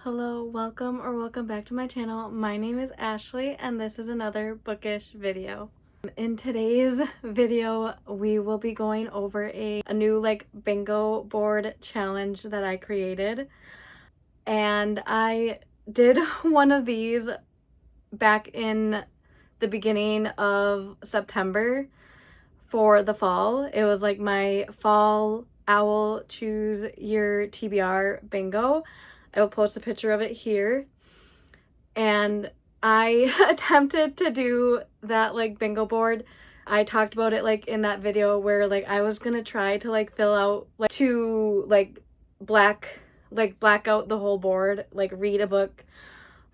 Hello, welcome back to my channel. My name is Ashley and this is another bookish video. In today's video, we will be going over a new bingo board challenge that I created. And I did one of these back in the beginning of September for the fall. It was like my fall owl choose your TBR bingo. I will post a picture of it here. And I attempted to do that bingo board. I talked about it in that video where I was gonna try to fill out black out the whole board, read a book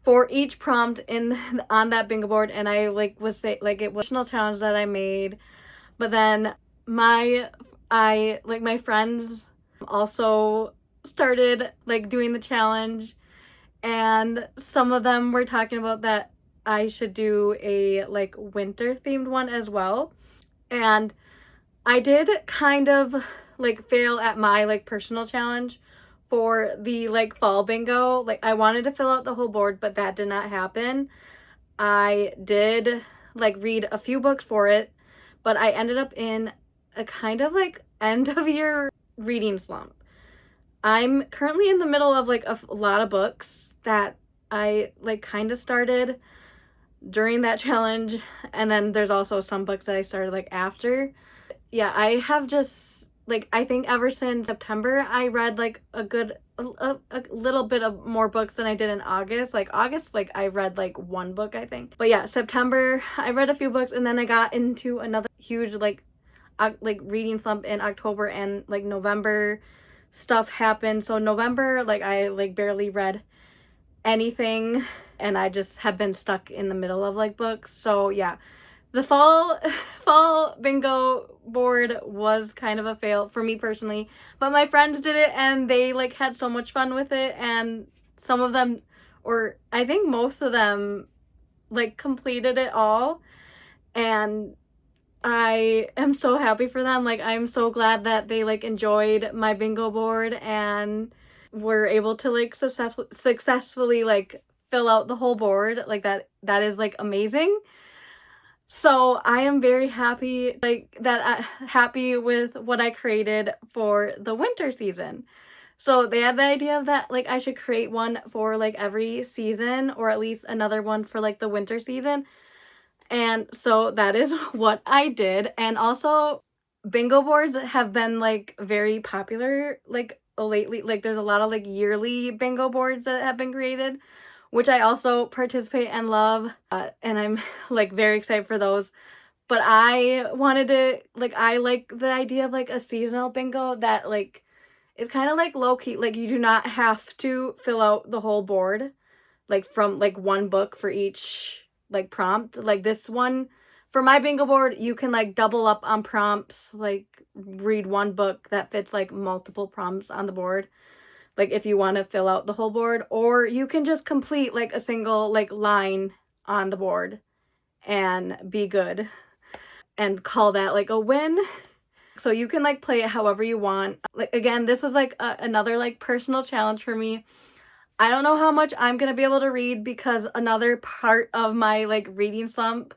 for each prompt on that bingo board. And I was say it was a personal challenge that I made. But then my friends also started doing the challenge, and some of them were talking about that I should do a winter themed one as well. And I did kind of fail at my personal challenge for the fall bingo. I wanted to fill out the whole board, but that did not happen. I did read a few books for it, but I ended up in a kind of end of year reading slump. I'm currently in the middle of a lot of books that I kind of started during that challenge, and then there's also some books that I started after. Yeah, I have just I think ever since September I read a little bit of more books than I did in August. August I read one book, I think. But yeah, September I read a few books, and then I got into another huge reading slump in October, and November stuff happened. So November I barely read anything, and I just have been stuck in the middle of books. So yeah, the fall bingo board was kind of a fail for me personally, but my friends did it and they had so much fun with it, and some of them, or I think most of them, completed it all, and I am so happy for them. I'm so glad that they enjoyed my bingo board and were able to successfully fill out the whole board. That is amazing. So I am very happy happy with what I created for the winter season. So they had the idea of that I should create one for every season, or at least another one for the winter season. And so that is what I did. And also, bingo boards have been very popular lately. There's a lot of yearly bingo boards that have been created, which I also participate and love, and I'm very excited for those. But I wanted to I like the idea of a seasonal bingo that is kind of low-key. You do not have to fill out the whole board from one book for each prompt. This one for my bingo board, you can double up on prompts, read one book that fits multiple prompts on the board, if you want to fill out the whole board, or you can just complete a single line on the board and be good and call that a win. So you can play it however you want. Again, this was another personal challenge for me. I don't know how much I'm gonna be able to read, because another part of my reading slump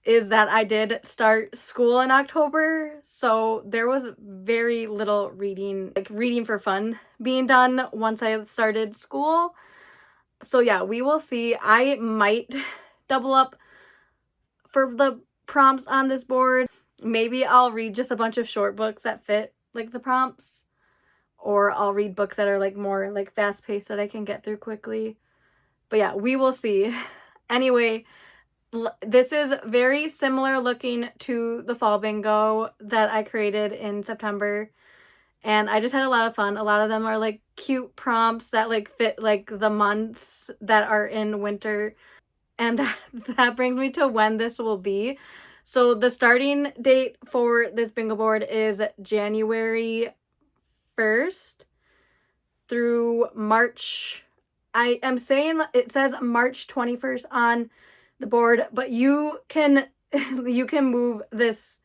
is that I did start school in October, so there was very little reading, reading for fun being done once I started school. So yeah, we will see. I might double up for the prompts on this board. Maybe I'll read just a bunch of short books that fit the prompts, or I'll read books that are more fast-paced that I can get through quickly. But yeah, we will see. Anyway, this is very similar looking to the fall bingo that I created in September, and I just had a lot of fun. A lot of them are cute prompts that fit the months that are in winter, and that brings me to when this will be. So the starting date for this bingo board is January 1st through March. I am saying it says March 21st on the board, but you can move this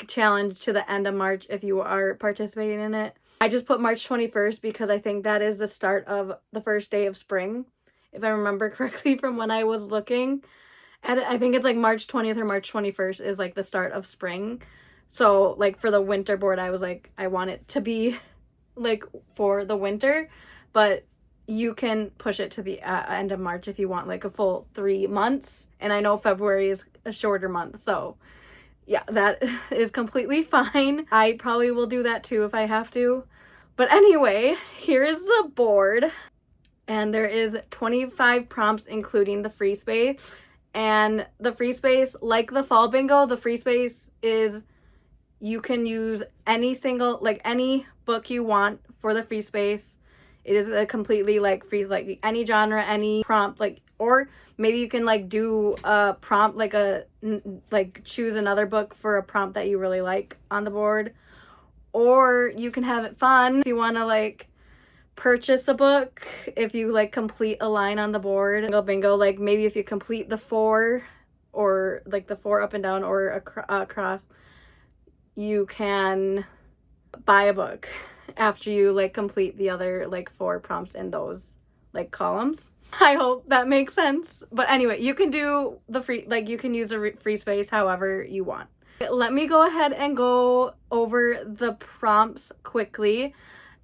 challenge to the end of March if you are participating in it. I just put March 21st because I think that is the start of the first day of spring, if I remember correctly from when I was looking. And I think it's like March 20th or March 21st is like the start of spring. So like for the winter board, I was like, I want it to be like for the winter, but you can push it to the end of March if you want like a full 3 months. And I know February is a shorter month, so yeah, that is completely fine. I probably will do that too if I have to. But anyway, here is the board, and there is 25 prompts including the free space. And the free space, like the fall bingo, the free space is you can use any book you want for the free space. It is a completely like free, like any genre, any prompt, like, or maybe you can like do a prompt, like choose another book for a prompt that you really like on the board. Or you can have it fun if you want to like purchase a book, if you like complete a line on the board. Bingo, like maybe if you complete the 4 or like the 4 up and down or across, you can buy a book after you like complete the other like 4 prompts in those like columns. I hope that makes sense. But anyway, you can do the free, like you can use the free space however you want. Let me go ahead and go over the prompts quickly.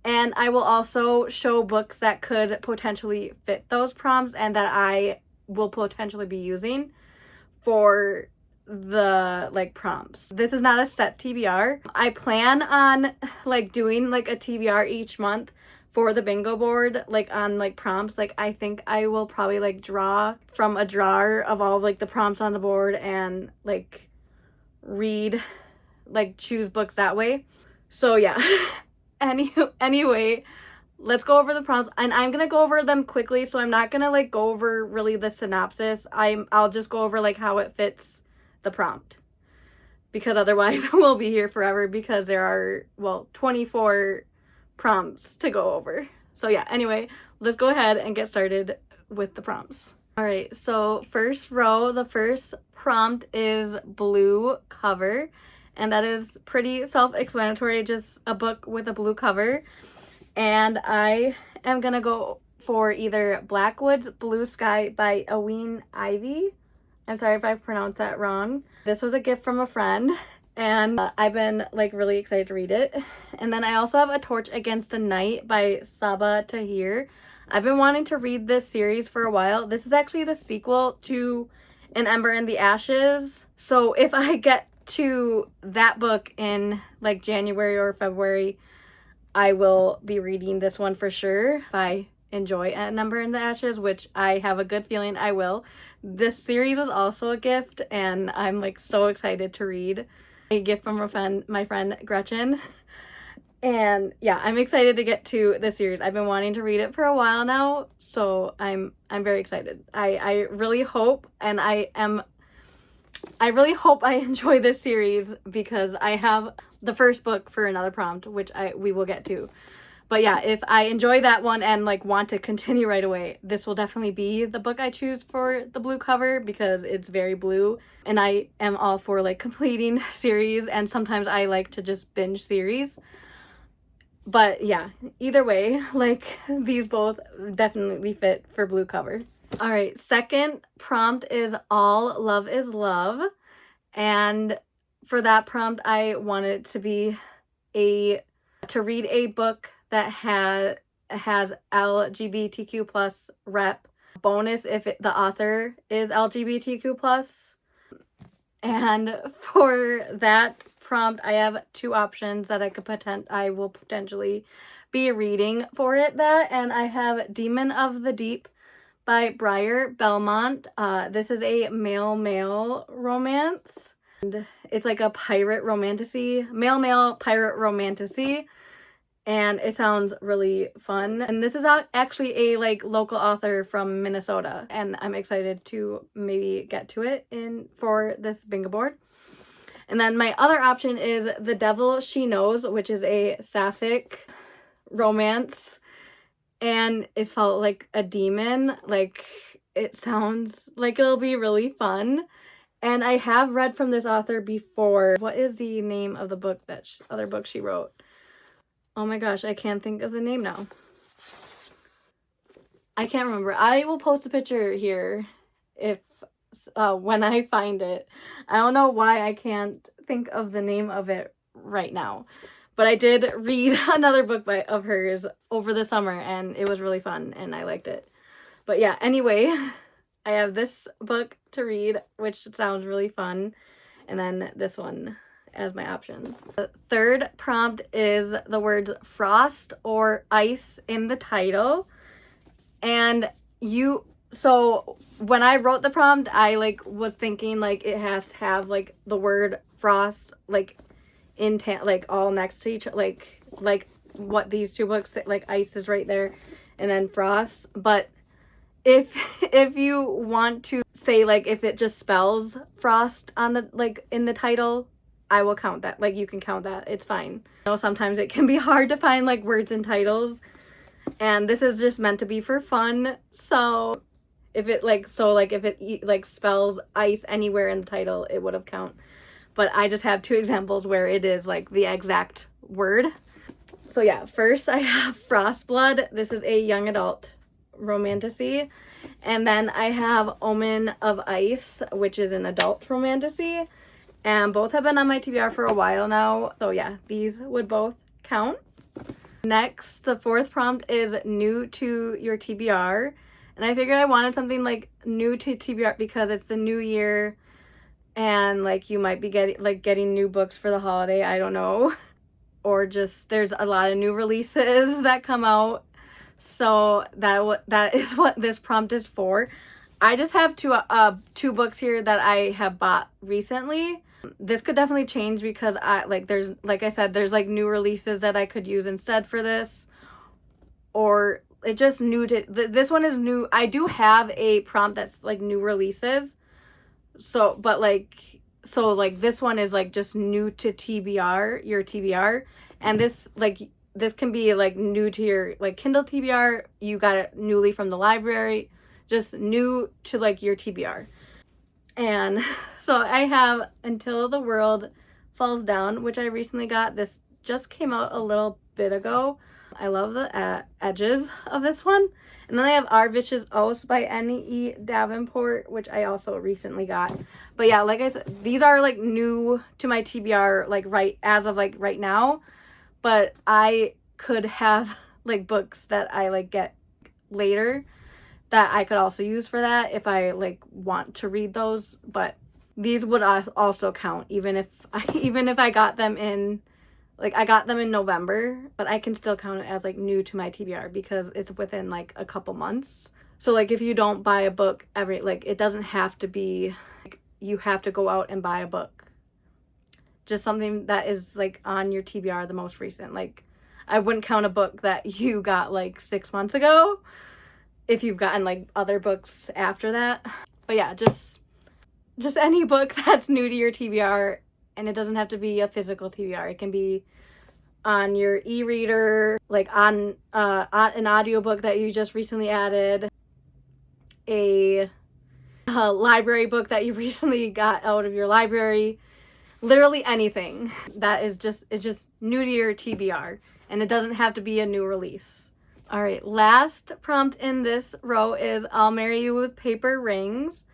And I will also show books that could potentially fit those prompts and that I will potentially be using for the like prompts. This is not a set TBR. I plan on like doing like a TBR each month for the bingo board, like on like prompts. Like I think I will probably like draw from a drawer of all like the prompts on the board and like read, like choose books that way. So yeah. Anyway, let's go over the prompts, and I'm gonna go over them quickly, so I'm not gonna like go over really the synopsis. I'll just go over like how it fits the prompt, because otherwise we'll be here forever because there are 24 prompts to go over. So yeah, anyway, let's go ahead and get started with the prompts. All right, so first row, the first prompt is blue cover. And that is pretty self-explanatory, just a book with a blue cover. And I am going to go for either Blackwood's Blue Sky by Eween Ivy. I'm sorry if I pronounced that wrong. This was a gift from a friend, and I've been like really excited to read it. And then I also have A Torch Against the Night by Sabaa Tahir. I've been wanting to read this series for a while. This is actually the sequel to An Ember in the Ashes. So if I get to that book in like January or February, I will be reading this one for sure. If I enjoy An Ember in the Ashes, which I have a good feeling I will. This series was also a gift, and I'm like so excited to read. A gift from my friend Gretchen. And yeah, I'm excited to get to the series. I've been wanting to read it for a while now, so I'm very excited. I really hope, and I really hope I enjoy this series, because I have the first book for another prompt, which we will get to. But yeah, if I enjoy that one and like want to continue right away, this will definitely be the book I choose for the blue cover, because it's very blue, and I am all for like completing series, and sometimes I like to just binge series. But yeah, either way, like these both definitely fit for blue cover. All right, second prompt is All Love is Love. And for that prompt, I wanted to be to read a book that has LGBTQ plus rep. Bonus if the author is LGBTQ plus. And for that prompt, I have 2 options that I will potentially be reading for it. And I have Demon of the Deep by Briar Belmont. This is a male romance, and it's like a male pirate romantasy, and it sounds really fun. And this is actually a like local author from Minnesota, and I'm excited to maybe get to it for this bingo board. And then my other option is The Devil She Knows, which is a sapphic romance, and it felt like a demon. Like, it sounds like it'll be really fun. And I have read from this author before. What is the name of the book, other book she wrote? Oh my gosh, I can't think of the name now. I can't remember. I will post a picture here if when I find it. I don't know why I can't think of the name of it right now. But I did read another book of hers over the summer, and it was really fun, and I liked it. But yeah, anyway, I have this book to read, which sounds really fun, and then this one as my options. The third prompt is the words frost or ice in the title. And so when I wrote the prompt, I like was thinking like it has to have like the word frost like like all next to each, like what these two books say, like ice is right there and then frost. But if if you want to say like if it just spells frost on the like in the title, I will count that. Like you can count that. It's fine. I know sometimes it can be hard to find like words in titles, and this is just meant to be for fun. So if it if it like spells ice anywhere in the title, it would have count. But I just have two examples where it is like the exact word. So yeah, first I have Frostblood. This is a young adult romantasy. And then I have Omen of Ice, which is an adult romantasy. And both have been on my TBR for a while now. So yeah, these would both count. Next, the fourth prompt is new to your TBR. And I figured I wanted something like new to TBR because it's the new year and like you might be getting new books for the holiday, I don't know. Or just there's a lot of new releases that come out. So that is what this prompt is for. I just have two books here that I have bought recently. This could definitely change because there's like I said, there's like new releases that I could use instead for this, or it just new to this one is new. I do have a prompt that's like new releases, so this one is like just new to TBR, your TBR, and this can be like new to your like Kindle TBR. You got it newly from the library, just new to like your TBR. And so I have Until the World Falls Down, which I recently got. This just came out a little bit ago. I love the edges of this one. And then I have Our Vicious Oaths by N.E. Davenport, which I also recently got. But yeah, like I said, these are like new to my TBR, like as of right now. But I could have like books that I like get later that I could also use for that if I like want to read those. But these would also count even if I got them in I got them in November, but I can still count it as like new to my TBR because it's within like a couple months. So like if you don't buy a book it doesn't have to be like you have to go out and buy a book. Just something that is like on your TBR the most recent. Like I wouldn't count a book that you got like 6 months ago if you've gotten like other books after that. But yeah, just any book that's new to your TBR, and it doesn't have to be a physical TBR. It can be on your e-reader, like on an audiobook that you just recently added, a library book that you recently got out of your library, literally anything that is just new to your TBR, and it doesn't have to be a new release. All right, last prompt in this row is I'll Marry You with Paper Rings.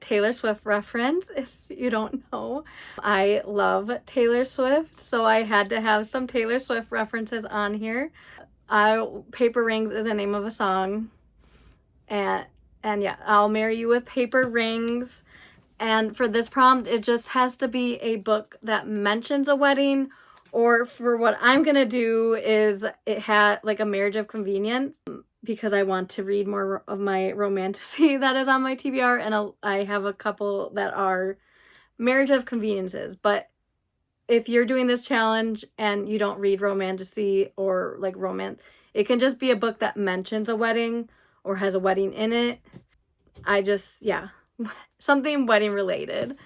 Taylor Swift reference, if you don't know. I love Taylor Swift, so I had to have some Taylor Swift references on here. Paper Rings is the name of a song. And yeah, I'll Marry You with Paper Rings. And for this prompt, it just has to be a book that mentions a wedding, or for what I'm gonna do is it had like a marriage of convenience, because I want to read more of my romantasy that is on my TBR, and I have a couple that are marriage of conveniences. But if you're doing this challenge and you don't read romantasy or like romance, it can just be a book that mentions a wedding or has a wedding in it. Something wedding related.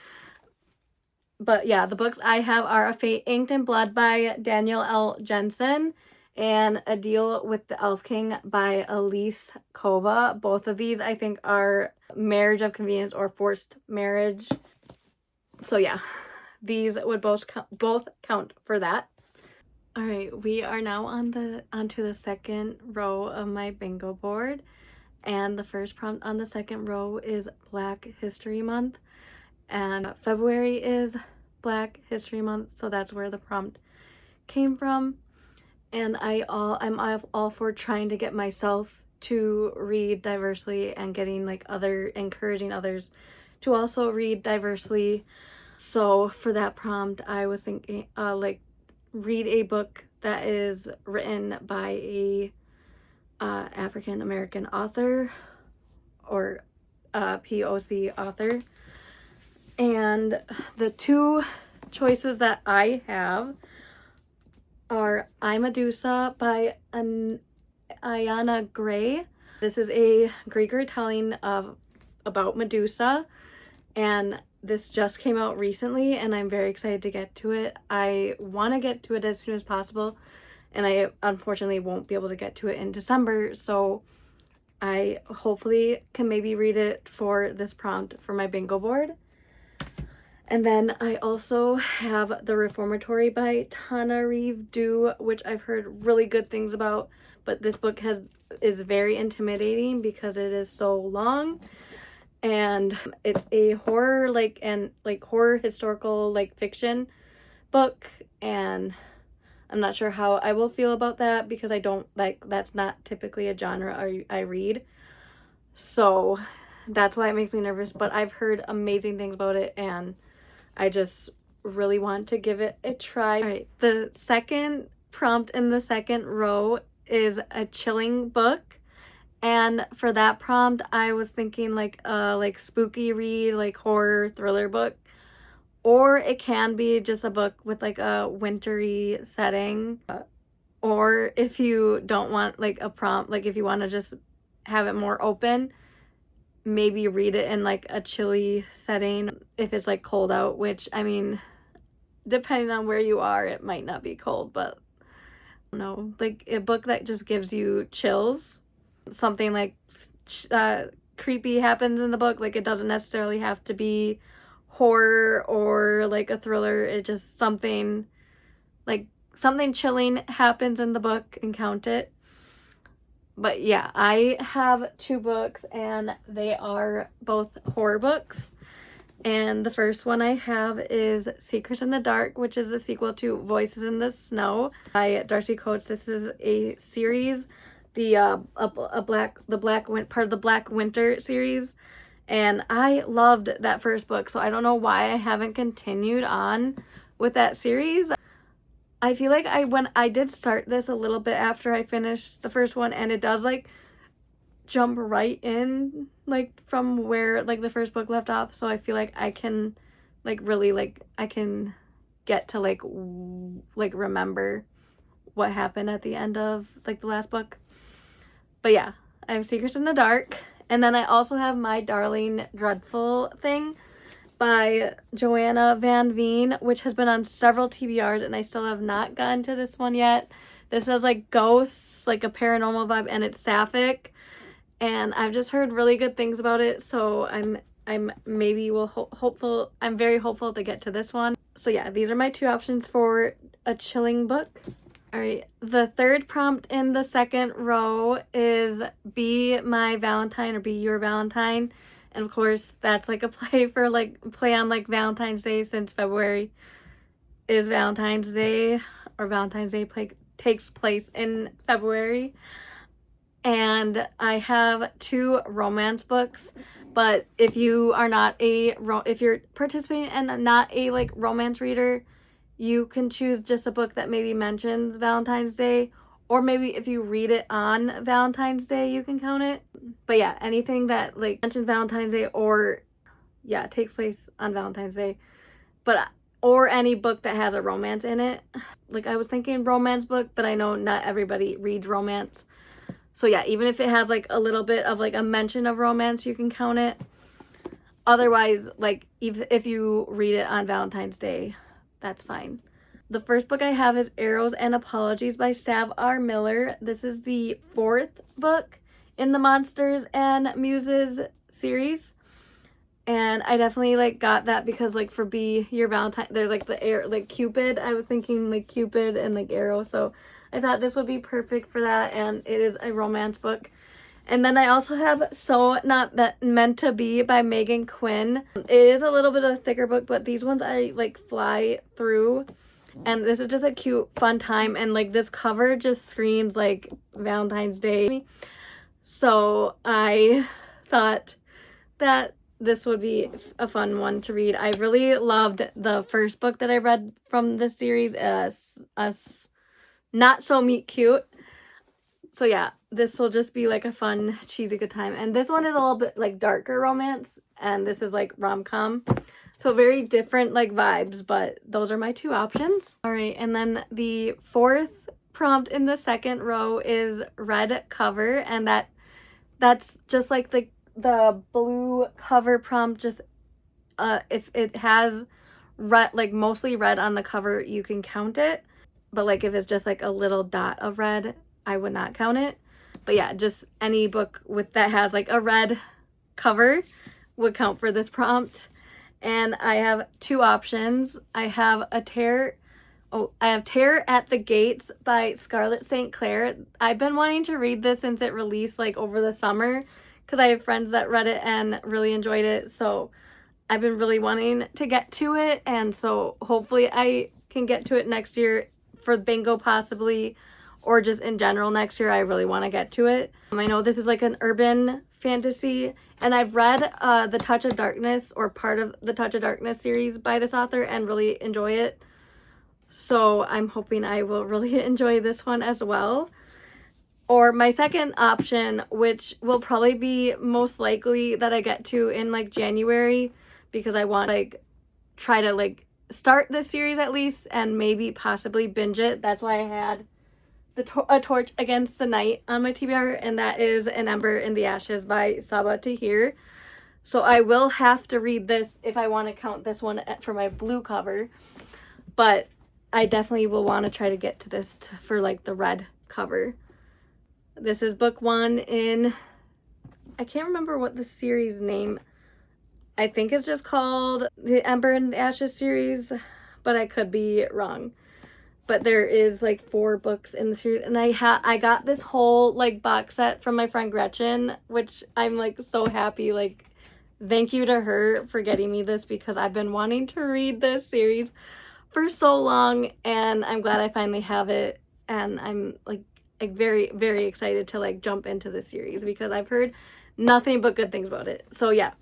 But yeah, the books I have are A Fate Inked in Blood by Daniel L. Jensen and A Deal with the Elf King by Elise Kova. Both of these I think are marriage of convenience or forced marriage. So yeah, these would both count for that. All right, we are now onto the second row of my bingo board, and the first prompt on the second row is Black History Month, and February is Black History Month, so that's where the prompt came from. And I'm all for trying to get myself to read diversely and getting like encouraging others to also read diversely. So for that prompt, I was thinking read a book that is written by a African American author or POC author. And the two choices that I have are I, Medusa by Ayana Gray. This is a Greek retelling about Medusa, and this just came out recently, and I'm very excited to get to it. I want to get to it as soon as possible, and I unfortunately won't be able to get to it in December, so I hopefully can maybe read it for this prompt for my bingo board. And then I also have The Reformatory by Tanarive Due, which I've heard really good things about, but this book is very intimidating because it is so long, and it's a horror horror historical fiction book, and I'm not sure how I will feel about that because I don't that's not typically a genre I read. So that's why it makes me nervous, but I've heard amazing things about it, and I just really want to give it a try. All right, the second prompt in the second row is a chilling book. And for that prompt, I was thinking like spooky read, like horror thriller book. Or it can be just a book with like a wintry setting. Or if you don't want like a prompt, like if you want to just have it more open, maybe read it in like a chilly setting if it's like cold out, which I mean, depending on where you are, it might not be cold, but no, like a book that just gives you chills. Something like creepy happens in the book, like it doesn't necessarily have to be horror or like a thriller. It just something chilling happens in the book and count it. But yeah, I have two books and they are both horror books. And the first one I have is Secrets in the Dark, which is the sequel to Voices in the Snow by Darcy Coates. This is a series, part of the Black Winter series. And I loved that first book, so I don't know why I haven't continued on with that series. I feel like when I did start this a little bit after I finished the first one, and it does like jump right in like from where like the first book left off, so I feel like I can I can get to like remember what happened at the end of like the last book. But yeah, I have Secrets in the Dark, and then I also have My Darling Dreadful Thing by Joanna Van Veen, which has been on several TBRs, and I still have not gotten to this one yet. This has like ghosts, like a paranormal vibe, and it's sapphic, and I've just heard really good things about it, so I'm very hopeful to get to this one. So yeah, these are my two options for a chilling book. All right, the third prompt in the second row is Be My Valentine or Be Your Valentine. And of course, that's like a play on like Valentine's Day, since February is Valentine's Day, or Valentine's Day takes place in February. And I have two romance books, but if you are not if you're participating and not a like romance reader, you can choose just a book that maybe mentions Valentine's Day, or maybe if you read it on Valentine's Day, you can count it. But yeah, anything that like mentions Valentine's Day or takes place on Valentine's Day, or any book that has a romance in it. Like I was thinking romance book, but I know not everybody reads romance. So yeah, even if it has like a little bit of like a mention of romance, you can count it. Otherwise, like if you read it on Valentine's Day, that's fine. The first book I have is Arrows and Apologies by Sav R. Miller. This is the fourth book in the Monsters and Muses series. And I definitely like got that because like for Be Your Valentine, there's like the air, like Cupid. I was thinking like Cupid and like arrow. So I thought this would be perfect for that. And it is a romance book. And then I also have So Not Meant to Be by Megan Quinn. It is a little bit of a thicker book, but these ones I like fly through. And this is just a cute, fun time. And like this cover just screams like Valentine's Day. So I thought that this would be a fun one to read. I really loved the first book that I read from this series, Us Not So Meet Cute. So yeah, this will just be like a fun, cheesy good time. And this one is a little bit like darker romance, and this is like rom-com. So very different like vibes, but those are my two options. All right, and then the fourth prompt in the second row is red cover, and that's just like the blue cover prompt. Just if it has red, like mostly red on the cover, you can count it. But like if it's just like a little dot of red, I would not count it. But yeah, just any book with that has like a red cover would count for this prompt. And I have two options. I have Terror at the Gates by Scarlett St. Clair. I've been wanting to read this since it released like over the summer because I have friends that read it and really enjoyed it. So I've been really wanting to get to it, and so hopefully I can get to it next year for bingo possibly, or just in general next year. I really want to get to it. I know this is like an urban fantasy, and I've read The Touch of Darkness, or part of the Touch of Darkness series by this author, and really enjoy it. So I'm hoping I will really enjoy this one as well. Or my second option, which will probably be most likely that I get to in like January, because I want like try to like start this series at least and maybe possibly binge it. That's why I had A Torch Against the Night on my TBR, and that is An Ember in the Ashes by Sabaa Tahir. So I will have to read this if I want to count this one for my blue cover, but I definitely will want to try to get to this for like the red cover. This is book one in, I can't remember what the series name, I think it's just called the Ember in the Ashes series, but I could be wrong. But there is like 4 books in the series, and I got this whole like box set from my friend Gretchen, which I'm like so happy. Like, thank you to her for getting me this, because I've been wanting to read this series for so long, and I'm glad I finally have it. And I'm like very, very excited to like jump into this series because I've heard nothing but good things about it. So yeah,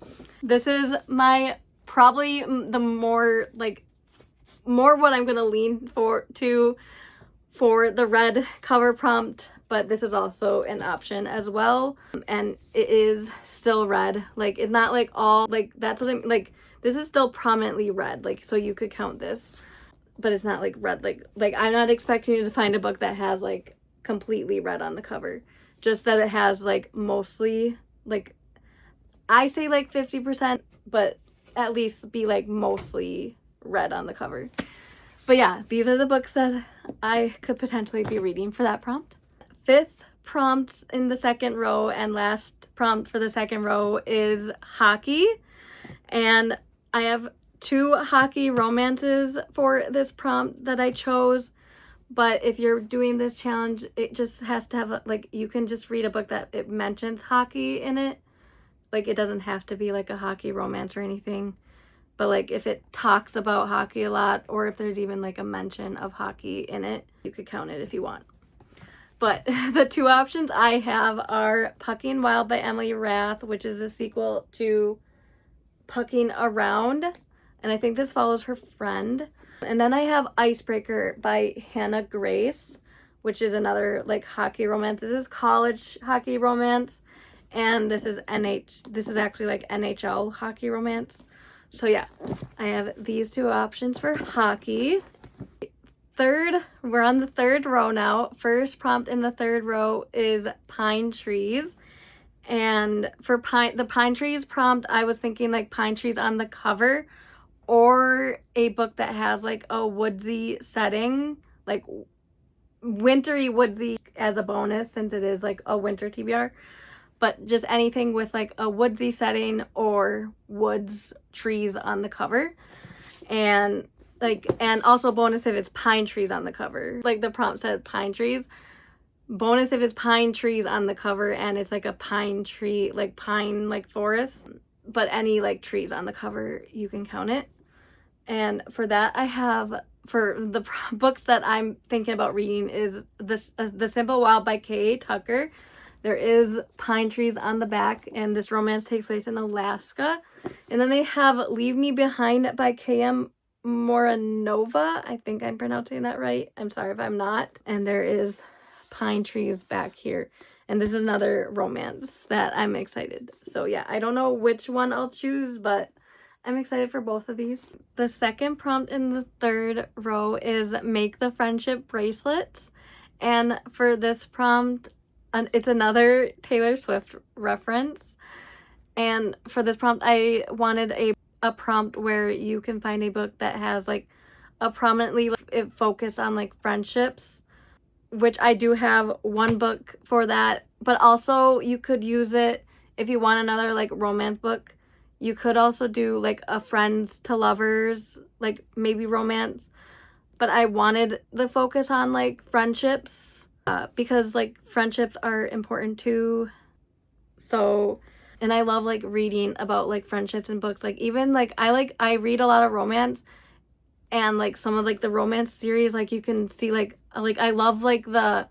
this is my probably the more what I'm gonna lean for the red cover prompt, but this is also an option as well, and it is still red. Like, it's not like all like, that's what I'm like, this is still prominently red, like, so you could count this, but it's not like red, like I'm not expecting you to find a book that has like completely red on the cover, just that it has like mostly, like, I say like 50%, but at least be like mostly red on the cover. But yeah, these are the books that I could potentially be reading for that prompt. Fifth prompt in the second row and last prompt for the second row is hockey. And I have 2 hockey romances for this prompt that I chose. But if you're doing this challenge, it just has to have like, you can just read a book that it mentions hockey in it. Like, it doesn't have to be like a hockey romance or anything. But like, if it talks about hockey a lot, or if there's even like a mention of hockey in it, you could count it if you want. But the 2 options I have are Pucking Wild by Emily Rath, which is a sequel to Pucking Around, and I think this follows her friend. And then I have Icebreaker by Hannah Grace, which is another like hockey romance. This is college hockey romance, and this is actually like NHL hockey romance. So yeah, I have these 2 options for hockey. We're on the third row now. First prompt in the third row is pine trees. And for the pine trees prompt, I was thinking like pine trees on the cover, or a book that has like a woodsy setting, like wintry woodsy as a bonus, since it is like a winter TBR. but just anything with like a woodsy setting or woods, trees on the cover. And also bonus if it's pine trees on the cover. Like the prompt said pine trees. Bonus if it's pine trees on the cover and it's like a pine tree, like pine, like forest. But any like trees on the cover, you can count it. And for that, I have, for the books that I'm thinking about reading is The Simple Wild by K.A. Tucker. There is pine trees on the back, and this romance takes place in Alaska. And then they have Leave Me Behind by K.M. Moranova. I think I'm pronouncing that right. I'm sorry if I'm not. And there is pine trees back here. And this is another romance that I'm excited. So yeah, I don't know which one I'll choose, but I'm excited for both of these. The second prompt in the third row is Make the Friendship Bracelets. And for this prompt, it's another Taylor Swift reference. And for this prompt, I wanted a prompt where you can find a book that has like a prominently focus on like friendships, which I do have one book for that. But also you could use it if you want another like romance book. You could also do like a friends to lovers, like maybe romance. But I wanted the focus on like friendships because like friendships are important too. So, and I love like reading about like friendships in books. Like even like I read a lot of romance, and like some of like the romance series, like you can see like I love like the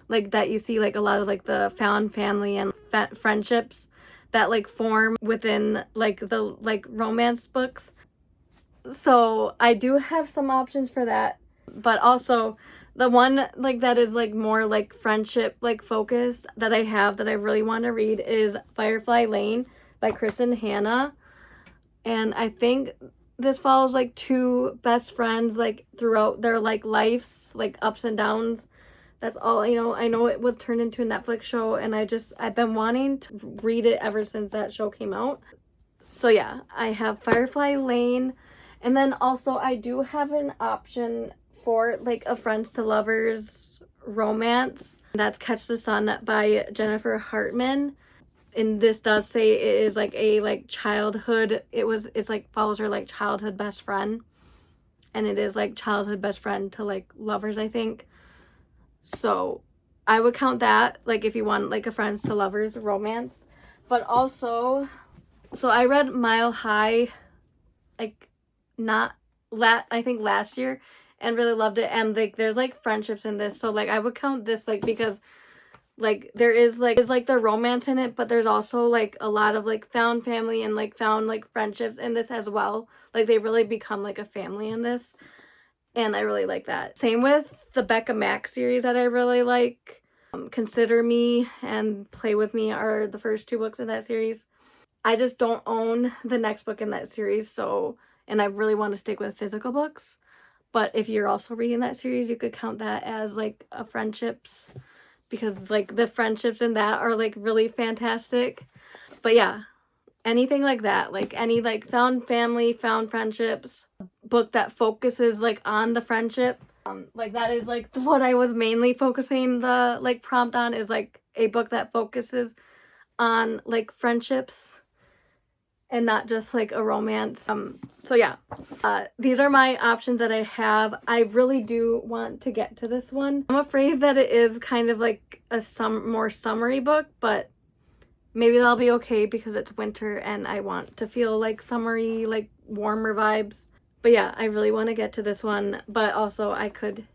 like that you see like a lot of like the found family and friendships that like form within like the like romance books. So I do have some options for that, but also the one like that is like more like friendship like focused that I have that I really want to read is Firefly Lane by Kristen Hanna. And I think this follows like two best friends like throughout their like lives, like ups and downs. That's all, you know. I know it was turned into a Netflix show, and I've been wanting to read it ever since that show came out. So yeah, I have Firefly Lane. And then also I do have an option for like a friends to lovers romance. That's Catch the Sun by Jennifer Hartman. And this does say it is like a like childhood, it's like follows her like childhood best friend. And it is like childhood best friend to like lovers, I think. So I would count that like if you want like a friends to lovers romance. But also, so I read Mile High like I think last year, and really loved it. And like there's like friendships in this, so like I would count this like because like there is like the romance in it, but there's also like a lot of like found family and like found like friendships in this as well. Like they really become like a family in this, and I really like that. Same with the Becca Mack series that I really like. Consider Me and Play With Me are the first two books in that series. I just don't own the next book in that series, so, and I really want to stick with physical books. But if you're also reading that series, you could count that as like a friendships, because like the friendships in that are like really fantastic. But yeah, anything like that, like any like found family, found friendships book that focuses like on the friendship. Like that is like what I was mainly focusing the like prompt on, is like a book that focuses on like friendships and not just like a romance. So yeah, these are my options that I have. I really do want to get to this one. I'm afraid that it is kind of like a more summery book, but maybe that'll be okay because it's winter and I want to feel like summery, like warmer vibes. But yeah, I really want to get to this one, but also I could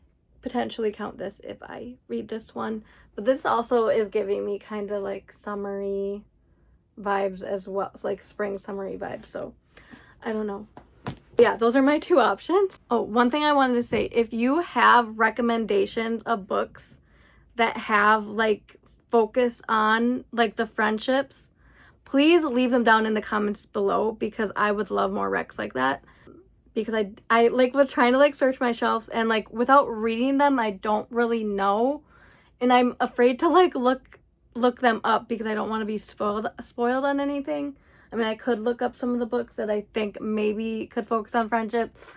potentially count this if I read this one. But this also is giving me kind of like summery vibes as well, like spring summery vibes. So I don't know. Yeah, those are my two options. Oh, one thing I wanted to say, if you have recommendations of books that have like focus on like the friendships, please leave them down in the comments below, because I would love more recs like that. Because I like was trying to like search my shelves, and like without reading them I don't really know, and I'm afraid to like look them up because I don't want to be spoiled on anything. I mean, I could look up some of the books that I think maybe could focus on friendships.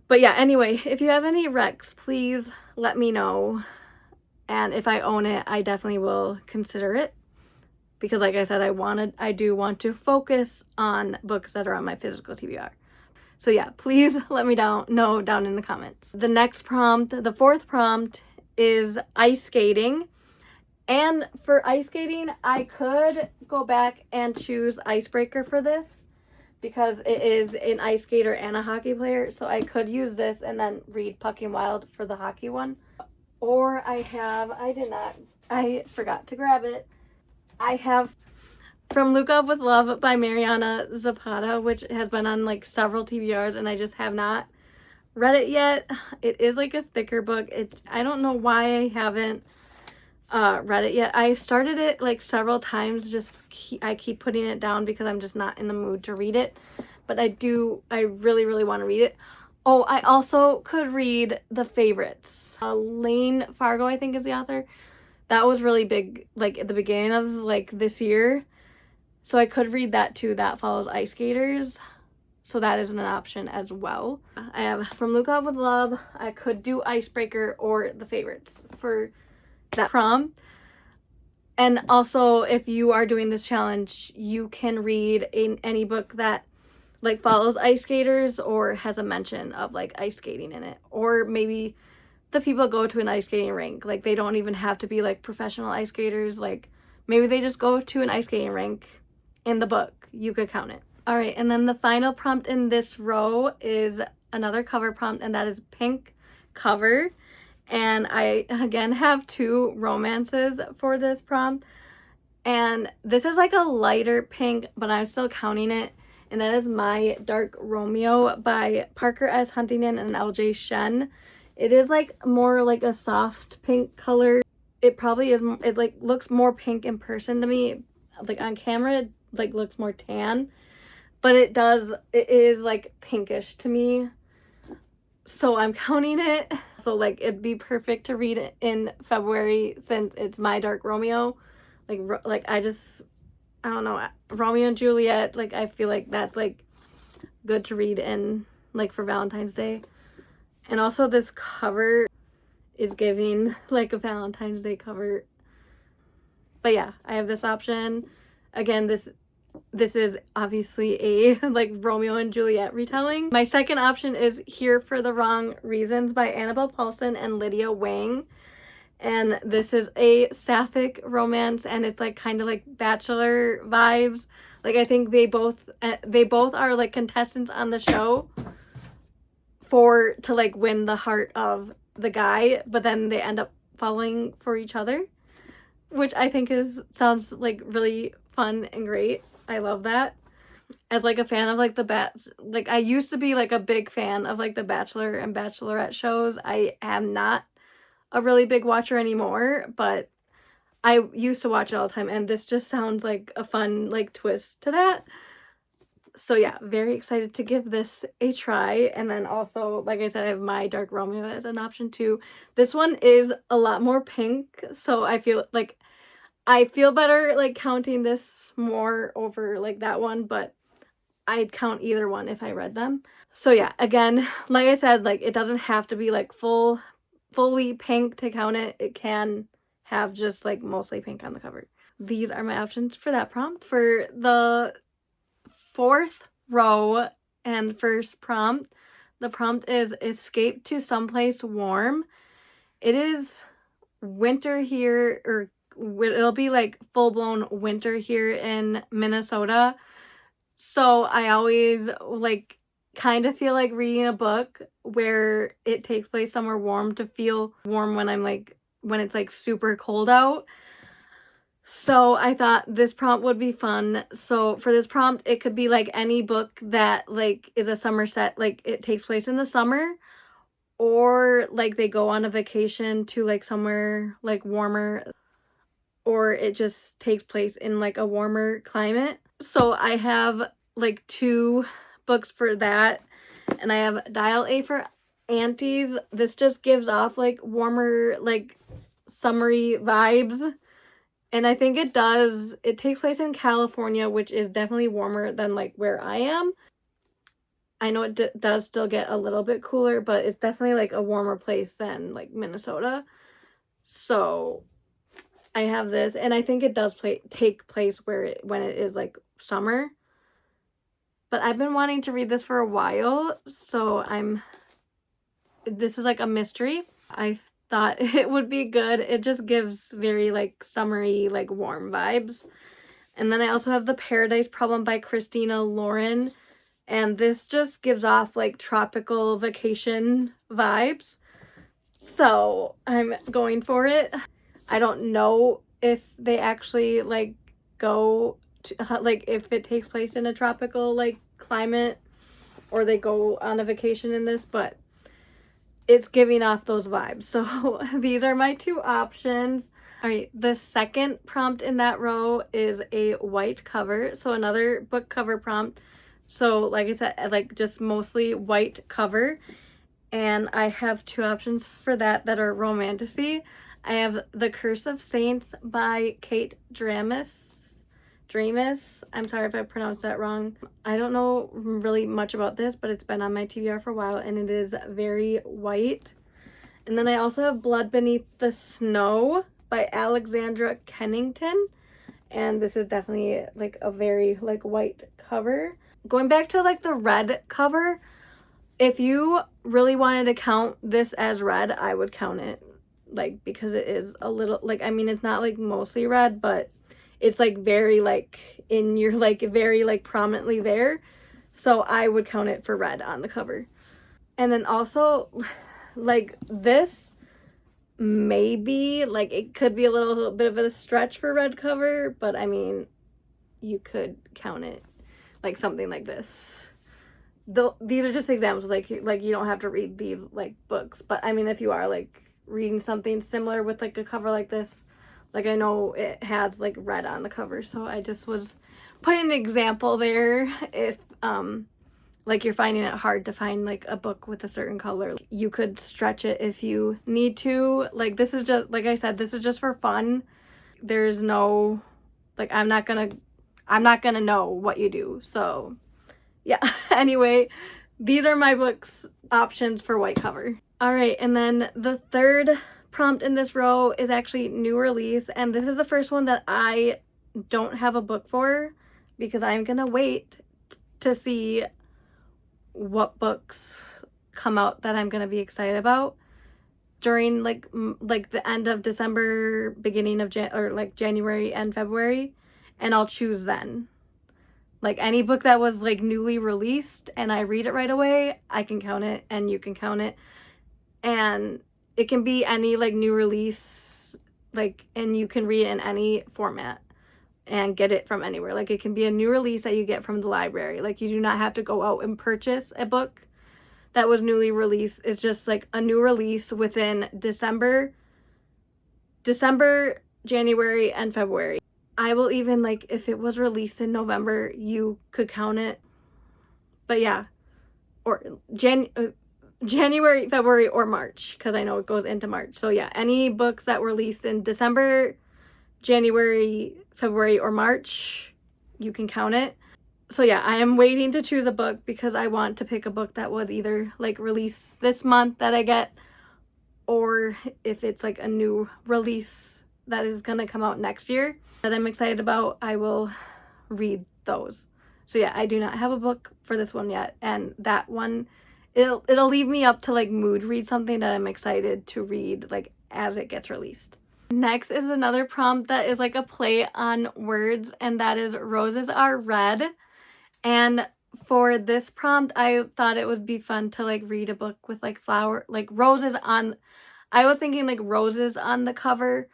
But yeah, anyway, if you have any recs, please let me know. And if I own it, I definitely will consider it. because like I said, I do want to focus on books that are on my physical TBR. So yeah, please let me know down in the comments. The next prompt, the fourth prompt, is ice skating. And for ice skating, I could go back and choose icebreaker for this because it is an ice skater and a hockey player. So I could use this and then read Pucking Wild for the hockey one. Or I forgot to grab it. I have From Look Up with Love by Mariana Zapata, which has been on like several TBRs and I just have not read it yet. It is like a thicker book. I don't know why I haven't read it yet. I started it like several times, I keep putting it down because I'm just not in the mood to read it. But I really want to read it. Oh, I also could read The Favorites. Lane Fargo, I think, is the author. That was really big like at the beginning of like this year. So I could read that too. That follows ice skaters. So that is an option as well. I have From Look Up with Love. I could do Icebreaker or The Favorites for that prompt. And also, if you are doing this challenge, you can read any book that like follows ice skaters or has a mention of like ice skating in it. Or maybe the people go to an ice skating rink. Like they don't even have to be like professional ice skaters. Like maybe they just go to an ice skating rink in the book. You could count it. All right, and then the final prompt in this row is another cover prompt, and that is pink cover. And I, again, have 2 romances for this prompt. And this is like a lighter pink, but I'm still counting it. And that is My Dark Romeo by Parker S. Huntington and LJ Shen. It is like more like a soft pink color. It probably is, it like looks more pink in person to me. Like on camera, it like looks more tan. But it is like pinkish to me. So I'm counting it. So like it'd be perfect to read it in February since it's My Dark Romeo. Like I don't know, Romeo and Juliet, like I feel like that's like good to read in like for Valentine's Day. And also this cover is giving like a Valentine's Day cover. But yeah, I have this option. Again, this is obviously a like Romeo and Juliet retelling. My second option is Here for the Wrong Reasons by Annabelle Paulson and Lydia Wang. And this is a sapphic romance, and it's like kind of like Bachelor vibes. Like I think they both are like contestants on the show to like win the heart of the guy, but then they end up falling for each other, which I think sounds like really fun and great. I love that. As like a fan of like like I used to be like a big fan of like the Bachelor and Bachelorette shows. I am not a really big watcher anymore, but I used to watch it all the time, and this just sounds like a fun like twist to that. So yeah, very excited to give this a try. And then also, like I said, I have My Dark Romeo as an option too. This one is a lot more pink, so I feel better like counting this more over like that one, but I'd count either one if I read them. So yeah, again, like I said, like it doesn't have to be like fully pink to count it. It can have just like mostly pink on the cover. These are my options for that prompt. For the 4th row and first prompt, the prompt is Escape to Someplace Warm. It is winter here, or it'll be like full-blown winter here in Minnesota. So I always like kind of feel like reading a book where it takes place somewhere warm to feel warm when it's like super cold out. So I thought this prompt would be fun. So for this prompt, it could be like any book that like is a summer set, like it takes place in the summer, or like they go on a vacation to like somewhere like warmer, or it just takes place in like a warmer climate. So I have like 2 books for that, and I have Dial A for Aunties. This just gives off like warmer, like summery vibes. And I think it does. It takes place in California, which is definitely warmer than like where I am. I know it does still get a little bit cooler, but it's definitely like a warmer place than like Minnesota. So I have this, and I think it does take place when it is like summer. But I've been wanting to read this for a while, so this is like a mystery. I thought it would be good. It just gives very like summery, like warm vibes. And then I also have The Paradise Problem by Christina Lauren. And this just gives off like tropical vacation vibes. So I'm going for it. I don't know if they actually like go to, like if it takes place in a tropical like climate or they go on a vacation in this, but it's giving off those vibes. So these are my two options. All right, the second prompt in that row is a white cover. So another book cover prompt. So like I said, like just mostly white cover. And I have two options for that are romantasy. I have The Curse of Saints by Kate Dramis. I'm sorry if I pronounced that wrong. I don't know really much about this, but it's been on my TBR for a while and it is very white. And then I also have Blood Beneath the Snow by Alexandra Kennington. And this is definitely like a very like white cover. Going back to like the red cover, if you really wanted to count this as red, I would count it, like, because it is a little, like, I mean, it's not, like, mostly red, but it's, like, very, like, in your, like, very, like, prominently there, so I would count it for red on the cover. And then also, like, this maybe, like, it could be a little bit of a stretch for red cover, but, I mean, you could count it, like, something like this. These are just examples, like you don't have to read these like books, but I mean if you are like reading something similar with like a cover like this, like I know it has like red on the cover, so I just was putting an example there. If like you're finding it hard to find like a book with a certain color, you could stretch it if you need to. Like this is just, like I said, this is just for fun. There's no, like I'm not gonna know what you do, so yeah. Anyway, these are my books options for white cover. All right, and then the third prompt in this row is actually new release, and this is the first one that I don't have a book for because I'm gonna wait to see what books come out that I'm gonna be excited about during like the end of December, beginning of January and February, and I'll choose then. Like any book that was like newly released and I read it right away, I can count it and you can count it. And it can be any like new release, like, and you can read it in any format and get it from anywhere. Like it can be a new release that you get from the library. Like you do not have to go out and purchase a book that was newly released. It's just like a new release within December, January, and February. I will even, like, if it was released in November, you could count it. But yeah, or January, February, or March, because I know it goes into March. So yeah, any books that were released in December, January, February, or March, you can count it. So yeah, I am waiting to choose a book because I want to pick a book that was either like released this month that I get, or if it's like a new release that is going to come out next year that I'm excited about, I will read those. So yeah, I do not have a book for this one yet, and that one, it'll leave me up to like mood read something that I'm excited to read like as it gets released. Next is another prompt that is like a play on words, and that is Roses Are Red. And for this prompt, I thought it would be fun to like read a book with like roses on, I was thinking like roses on the cover,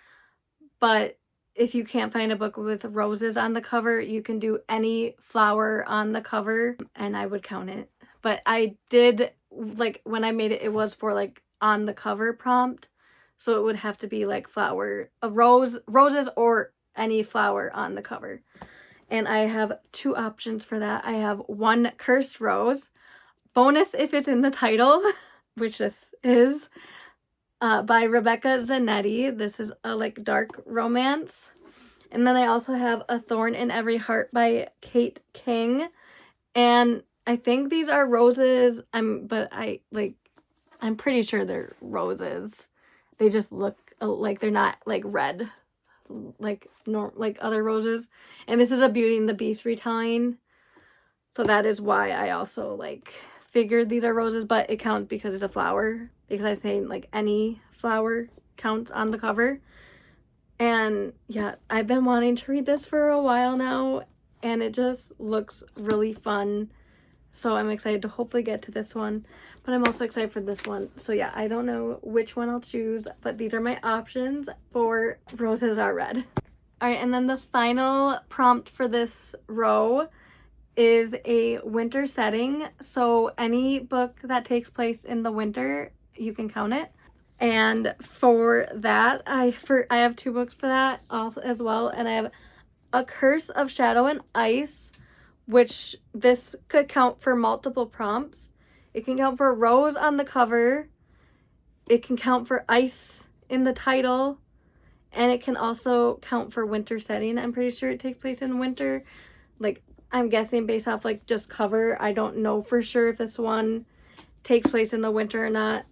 but if you can't find a book with roses on the cover, you can do any flower on the cover and I would count it. But I did, like, when I made it, it was for like on the cover prompt. So it would have to be like roses or any flower on the cover. And I have two options for that. I have One Cursed Rose, bonus if it's in the title, which this is, by Rebecca Zanetti. This is a like dark romance. And then I also have A Thorn in Every Heart by Kate King. And I think these are roses. I'm pretty sure they're roses. They just look like they're not like red like other roses. And this is a Beauty and the Beast retelling. So that is why I also like figured these are roses, but it counts because it's a flower. Because I say like any flower counts on the cover. And yeah, I've been wanting to read this for a while now, and it just looks really fun. So I'm excited to hopefully get to this one, but I'm also excited for this one. So yeah, I don't know which one I'll choose, but these are my options for Roses Are Red. All right, and then the final prompt for this row is a winter setting. So any book that takes place in the winter, you can count it. And for that, I have 2 books for that as well, and I have A Curse of Shadow and Ice, which this could count for multiple prompts. It can count for rose on the cover, it can count for ice in the title, and it can also count for winter setting. I'm pretty sure it takes place in winter. Like, I'm guessing based off like just cover. I don't know for sure if this one takes place in the winter or not.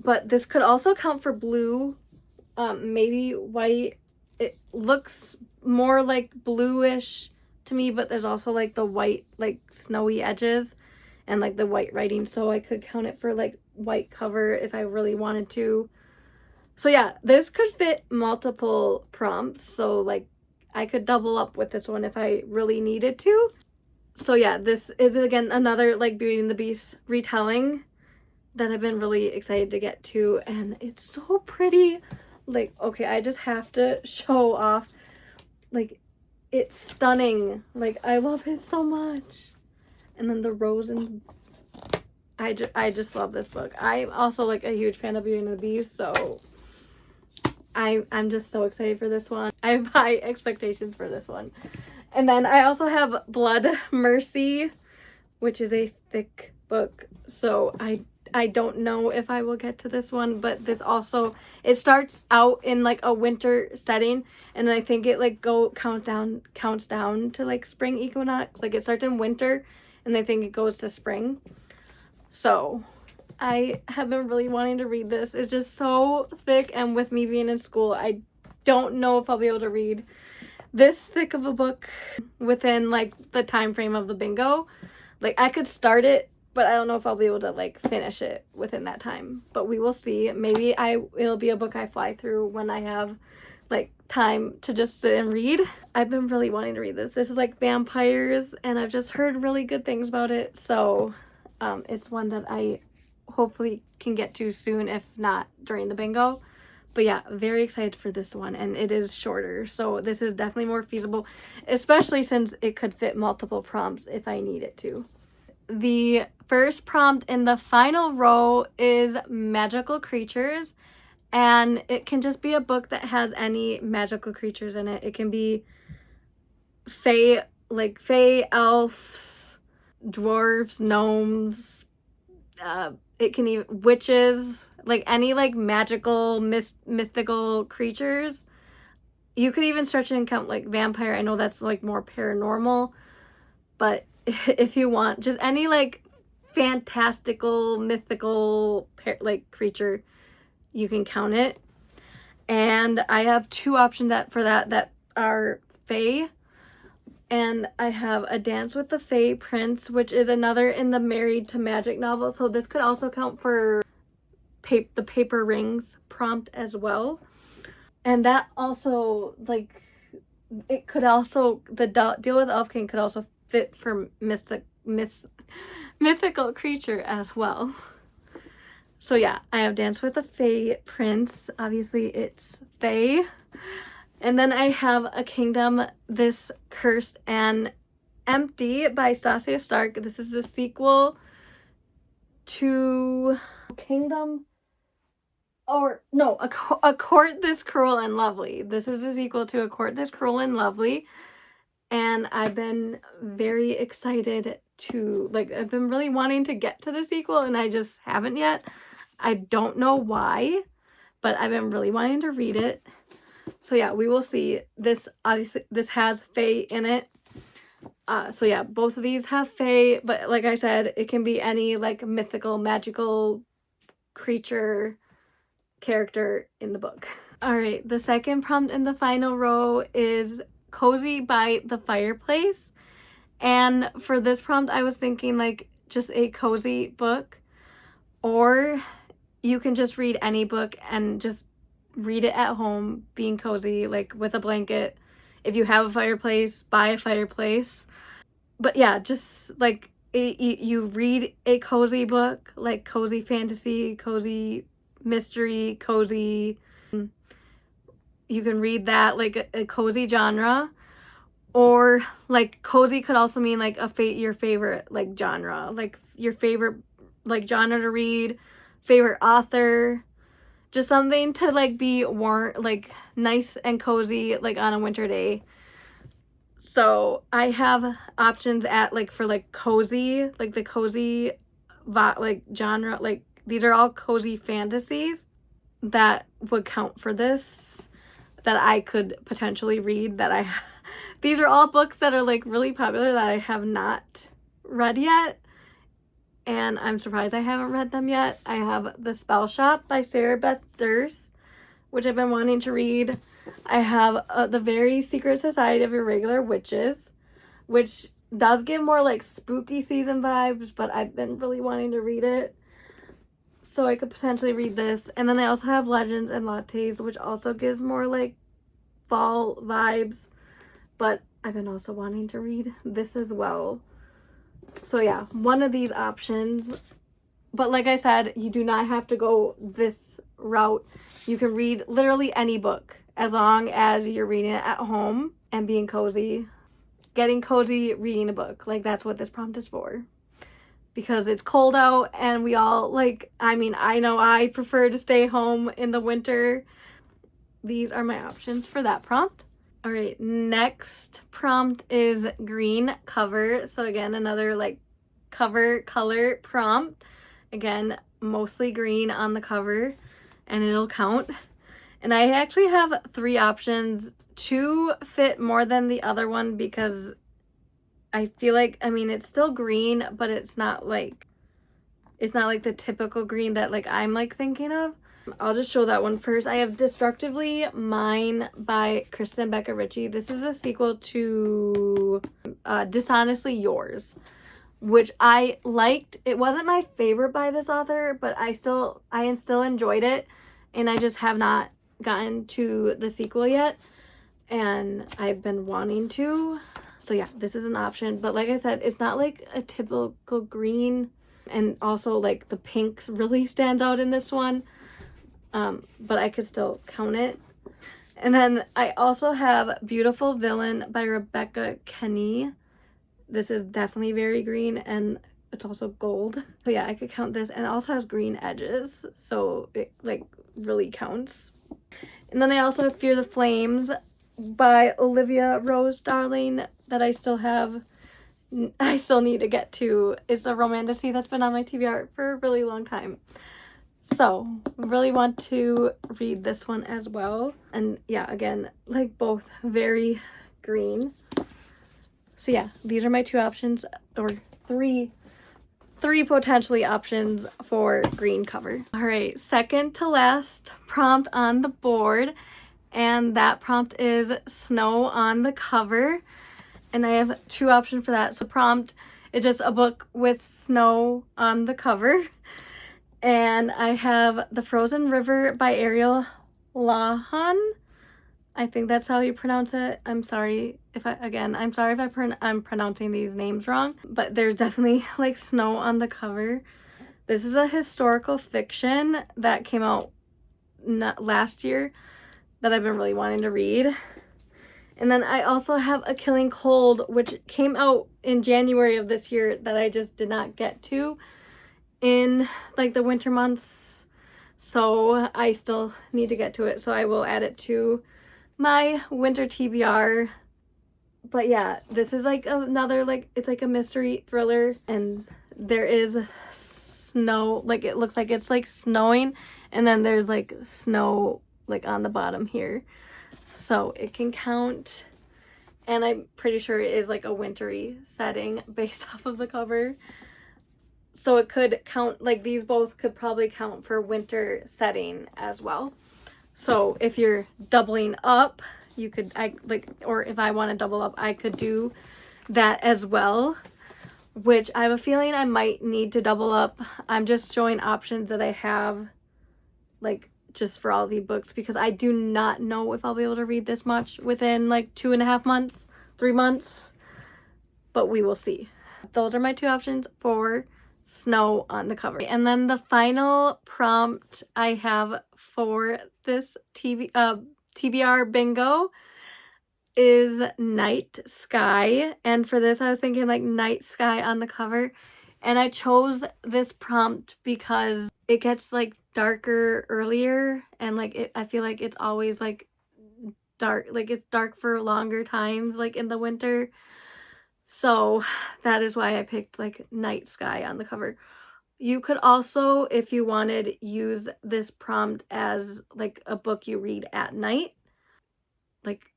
But this could also count for blue, maybe white. It looks more like bluish to me, but there's also like the white, like snowy edges and like the white writing. So I could count it for like white cover if I really wanted to. So yeah, this could fit multiple prompts. So like I could double up with this one if I really needed to. So yeah, this is again another like Beauty and the Beast retelling that I've been really excited to get to, and it's so pretty. Like, okay, I just have to show off. Like, it's stunning. Like, I love it so much. And then the rose, and I just love this book. I'm also like a huge fan of Beauty and the Beast, so I'm just so excited for this one. I have high expectations for this one. And then I also have Blood Mercy, which is a thick book, so I don't know if I will get to this one, but this also, it starts out in like a winter setting, and I think it like counts down to like spring equinox. Like it starts in winter and I think it goes to spring. So I have been really wanting to read this. It's just so thick, and with me being in school, I don't know if I'll be able to read this thick of a book within like the time frame of the bingo. Like I could start it, but I don't know if I'll be able to like finish it within that time. But we will see. Maybe it'll be a book I fly through when I have like time to just sit and read. I've been really wanting to read this. This is like vampires, and I've just heard really good things about it. So it's one that I hopefully can get to soon, if not during the bingo. But yeah, very excited for this one, and it is shorter, so this is definitely more feasible, especially since it could fit multiple prompts if I need it to. The first prompt in the final row is magical creatures, and it can just be a book that has any magical creatures in it. It can be fae, like fae, elves, dwarves, gnomes, it can even witches, like any like magical mythical creatures. You could even stretch it and count like vampire. I know that's like more paranormal, but if you want just any like fantastical mythical like creature, you can count it. And I have 2 options for that are fae. And I have A Dance with the Fae Prince, which is another in the Married to Magic novel. So this could also count for the paper rings prompt as well. And that also, like, it could also, the Deal with Elfkin could also fit for mythical creature as well. So yeah, I have Dance with the Fae Prince. Obviously, it's fae. And then I have A Kingdom This Cursed and Empty by Stasia Stark. This is the sequel to Kingdom, or no, A Court This Cruel and Lovely. This is the sequel to A Court This Cruel and Lovely. And I've been very excited to, like, I've been really wanting to get to the sequel, and I just haven't yet. I don't know why, but I've been really wanting to read it. So yeah, we will see. This obviously, this has fae in it. So yeah, both of these have fae, but like I said, it can be any like mythical, magical creature character in the book. All right, the second prompt in the final row is cozy by the fireplace. And for this prompt, I was thinking like just a cozy book, or you can just read any book and just read it at home, being cozy, like with a blanket. If you have a fireplace, buy a fireplace. But yeah, just like you read a cozy book, like cozy fantasy, cozy mystery, cozy. You can read that like a cozy genre, or like cozy could also mean like your favorite like genre, like your favorite like genre to read, favorite author, just something to like be warm, like nice and cozy like on a winter day. So I have options at like for like cozy, like the cozy like genre, like these are all cozy fantasies that would count for this, that I could potentially read, that I these are all books that are like really popular that I have not read yet, and I'm surprised I haven't read them yet. I have The Spell Shop by Sarah Beth Durst, which I've been wanting to read. I have The Very Secret Society of Irregular Witches, which does give more like spooky season vibes, but I've been really wanting to read it, so I could potentially read this. And then I also have Legends and Lattes, which also gives more like fall vibes, but I've been also wanting to read this as well. So yeah, one of these options. But like I said, you do not have to go this route. You can read literally any book as long as you're reading it at home and being cozy. Getting cozy, reading a book. Like that's what this prompt is for. Because it's cold out and we all like, I mean, I know I prefer to stay home in the winter. These are my options for that prompt. All right, next prompt is green cover. So again, another like cover color prompt. Again, mostly green on the cover, and it'll count. And I actually have 3 options. 2 fit more than the other one because I feel like, I mean, it's still green, but it's not like the typical green that like I'm like thinking of. I'll just show that one first. I have Destructively Mine by Kristen Becca Ritchie. This is a sequel to Dishonestly Yours, which I liked. It wasn't my favorite by this author, but I still enjoyed it, and I just have not gotten to the sequel yet, and I've been wanting to. So yeah, this is an option, but like I said, it's not like a typical green, and also like the pinks really stands out in this one. But I could still count it. And then I also have Beautiful Villain by Rebecca Kenny. This is definitely very green, and it's also gold. So yeah, I could count this, and it also has green edges, so it like really counts. And then I also have Fear the Flames by Olivia Rose Darling that I still need to get to. It's a romantasy that's been on my TBR for a really long time. So, really want to read this one as well. And yeah, again, like both very green. So yeah, these are my 2 options, or three potentially options for green cover. All right, second to last prompt on the board, and that prompt is snow on the cover. And I have 2 options for that. So prompt is just a book with snow on the cover. And I have The Frozen River by Ariel Lahan. I think that's how you pronounce it. I'm sorry if I'm pronouncing these names wrong, but there's definitely like snow on the cover. This is a historical fiction that came out last year that I've been really wanting to read. And then I also have A Killing Cold, which came out in January of this year that I just did not get to in like the winter months, so I still need to get to it, so I will add it to my winter TBR. But yeah, this is like another, like it's like a mystery thriller, and there is snow, like it looks like it's like snowing, and then there's like snow like on the bottom here, so it can count. And I'm pretty sure it is like a wintry setting based off of the cover. So it could count, like these both could probably count for winter setting as well. So if you're doubling up, you could, or if I want to double up, I could do that as well, which I have a feeling I might need to double up. I'm just showing options that I have, like, just for all the books, because I do not know if I'll be able to read this much within like 2.5 months, 3 months, but we will see. Those are my two options for snow on the cover. And then the final prompt I have for this TBR bingo is night sky. And for this I was thinking like night sky on the cover, and I chose this prompt because it gets like darker earlier, and like I feel like it's always like dark, like it's dark for longer times like in the winter. So that is why I picked like night sky on the cover. You could also, if you wanted, use this prompt as like a book you read at night. Like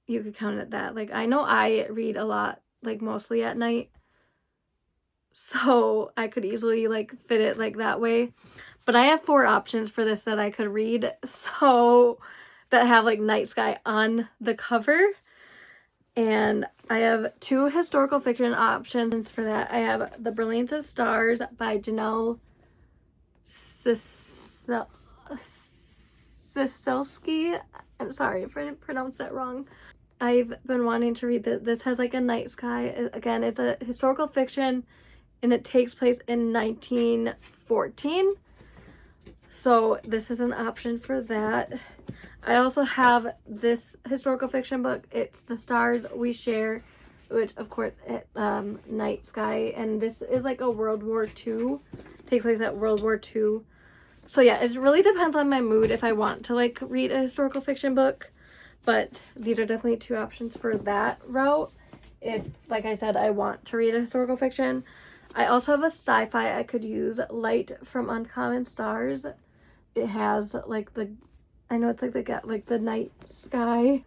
you could count it that. Like I know I read a lot, like mostly at night, so I could easily like fit it like that way. But I have 4 options for this that I could read, so that have like night sky on the cover. And I have 2 historical fiction options for that. I have The Brilliance of Stars by Janelle Siselski. I'm sorry if I pronounced that wrong. I've been wanting to read this. This has like a night sky. Again, it's a historical fiction and it takes place in 1914. So this is an option for that. I also have this historical fiction book. It's The Stars We Share, which of course night sky, and this is like a World War II. Takes place at World War II. So yeah, it really depends on my mood if I want to like read a historical fiction book. But these are definitely 2 options for that route. If, like I said, I want to read a historical fiction. I also have a sci-fi I could use, Light from Uncommon Stars. It has like I know it's like the night sky.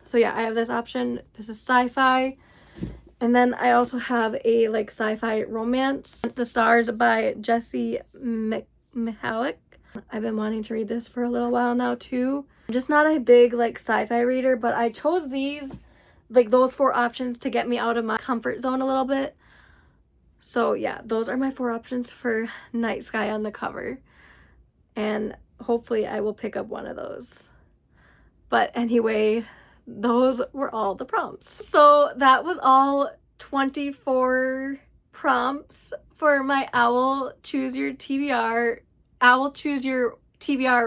So yeah, I have this option. This is sci-fi. And then I also have a like sci-fi romance, The Stars by Jessie Mihalik. I've been wanting to read this for a little while now too. I'm just not a big like sci-fi reader, but I chose these, like those 4 options to get me out of my comfort zone a little bit. So yeah, those are my 4 options for night sky on the cover. And hopefully I will pick up one of those. But anyway, those were all the prompts. So that was all 24 prompts for my Owl Choose Your TBR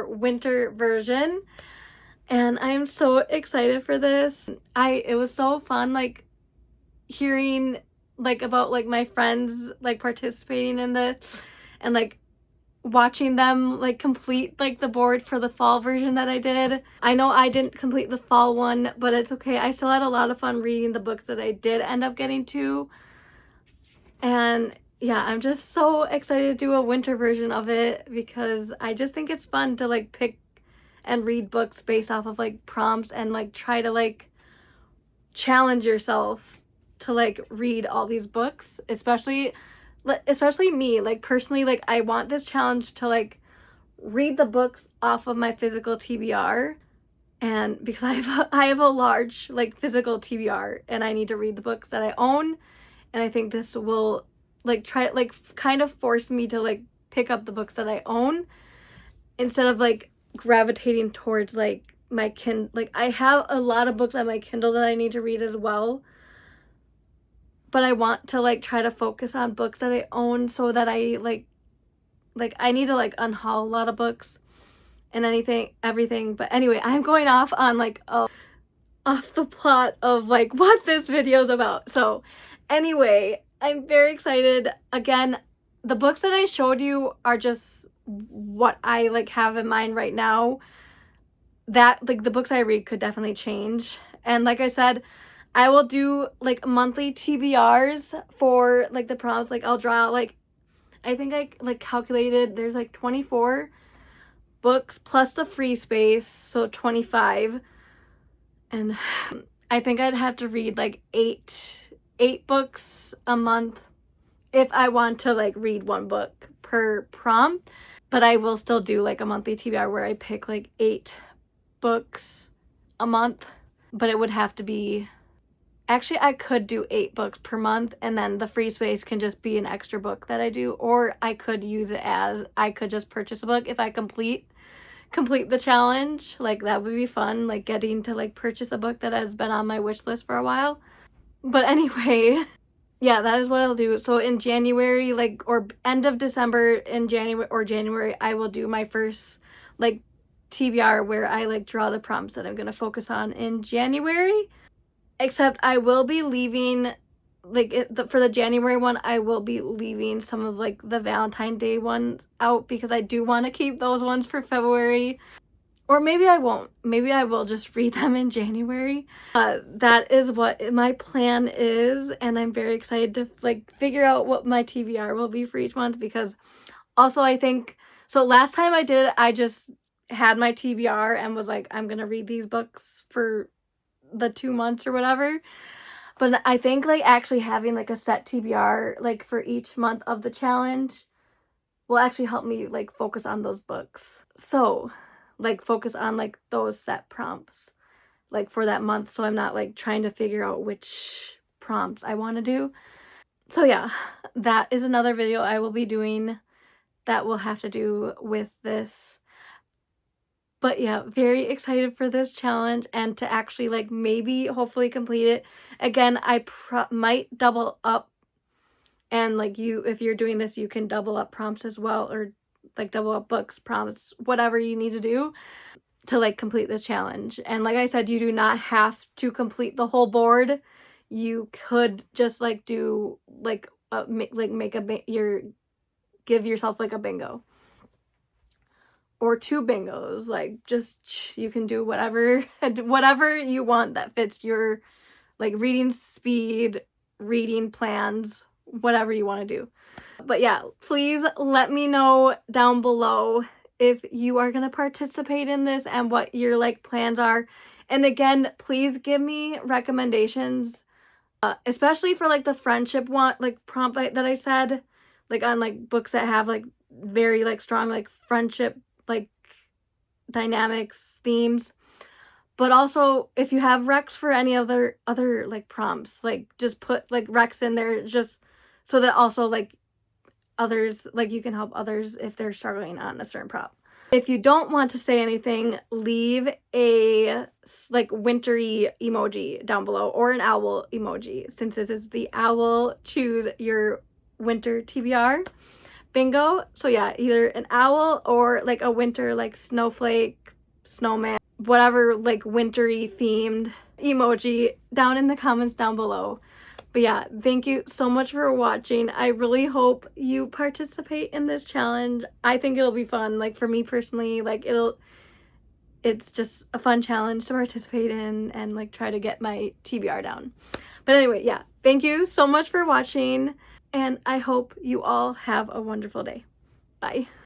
winter version. And I'm so excited for this. It was so fun like hearing like about like my friends like participating in this, and like watching them like complete like the board for the fall version that I did. I know I didn't complete the fall one, but it's okay. I still had a lot of fun reading the books that I did end up getting to. And yeah, I'm just so excited to do a winter version of it, because I just think it's fun to like pick and read books based off of like prompts and like try to like challenge yourself to like read all these books, especially me, like personally, like I want this challenge to like read the books off of my physical TBR, and because I have a large like physical TBR and I need to read the books that I own, and I think this will like kind of force me to like pick up the books that I own instead of like gravitating towards like my like I have a lot of books on my Kindle that I need to read as well, but I want to like try to focus on books that I own, so that I like I need to like unhaul a lot of books and everything. But anyway, I'm going off on like off the plot of like what this video is about. So anyway, I'm very excited. Again, the books that I showed you are just what I like have in mind right now. That like the books I read could definitely change. And like I said, I will do like monthly TBRs for like the prompts. Like I'll draw like, I think I like calculated there's like 24 books plus the free space, so 25. And I think I'd have to read like eight books a month if I want to like read 1 book per prompt. But I will still do like a monthly TBR where I pick like 8 books a month, but it would have to be, actually I could do 8 books per month, and then the free space can just be an extra book that I do, or I could use it as, I could just purchase a book if I complete the challenge. Like, that would be fun, like getting to like purchase a book that has been on my wish list for a while. But anyway, yeah, that is what I'll do. So in January, like, or end of December, in January, I will do my first like TBR where I like draw the prompts that I'm gonna focus on in January. Except I will be leaving, like, for the January one, I will be leaving some of like the Valentine's Day ones out because I do want to keep those ones for February. Or maybe I won't. Maybe I will just read them in January. That is what my plan is, and I'm very excited to like figure out what my TBR will be for each month, because also I think, so last time I did it, I just had my TBR and was like, I'm gonna read these books for the 2 months or whatever. But I think like actually having like a set TBR like for each month of the challenge will actually help me like focus on those books. So like focus on like those set prompts like for that month, so I'm not like trying to figure out which prompts I want to do. So yeah, that is another video I will be doing that will have to do with this. But yeah, very excited for this challenge and to actually like maybe hopefully complete it. Again, I might double up, and like if you're doing this, you can double up prompts as well, or like double up books, prompts, whatever you need to do to like complete this challenge. And like I said, you do not have to complete the whole board. You could just like do like give yourself like a bingo or 2 bingos. Like, just you can do whatever you want that fits your like reading speed, reading plans, whatever you want to do. But yeah, please let me know down below if you are going to participate in this and what your like plans are. And again, please give me recommendations, especially for like the friendship one, like prompt that I said, like on like books that have like very like strong like friendship like dynamics, themes. But also if you have recs for any other like prompts, like just put like recs in there, just so that also like others, like you can help others if they're struggling on a certain prompt. If you don't want to say anything, leave a like wintry emoji down below, or an owl emoji, since this is the owl choose your winter TBR bingo. So yeah, either an owl or like a winter like snowflake, snowman, whatever like wintry themed emoji down in the comments down below. But yeah, thank you so much for watching. I really hope you participate in this challenge. I think it'll be fun. Like for me personally, like it's just a fun challenge to participate in and like try to get my TBR down. But anyway, yeah, thank you so much for watching, and I hope you all have a wonderful day. Bye.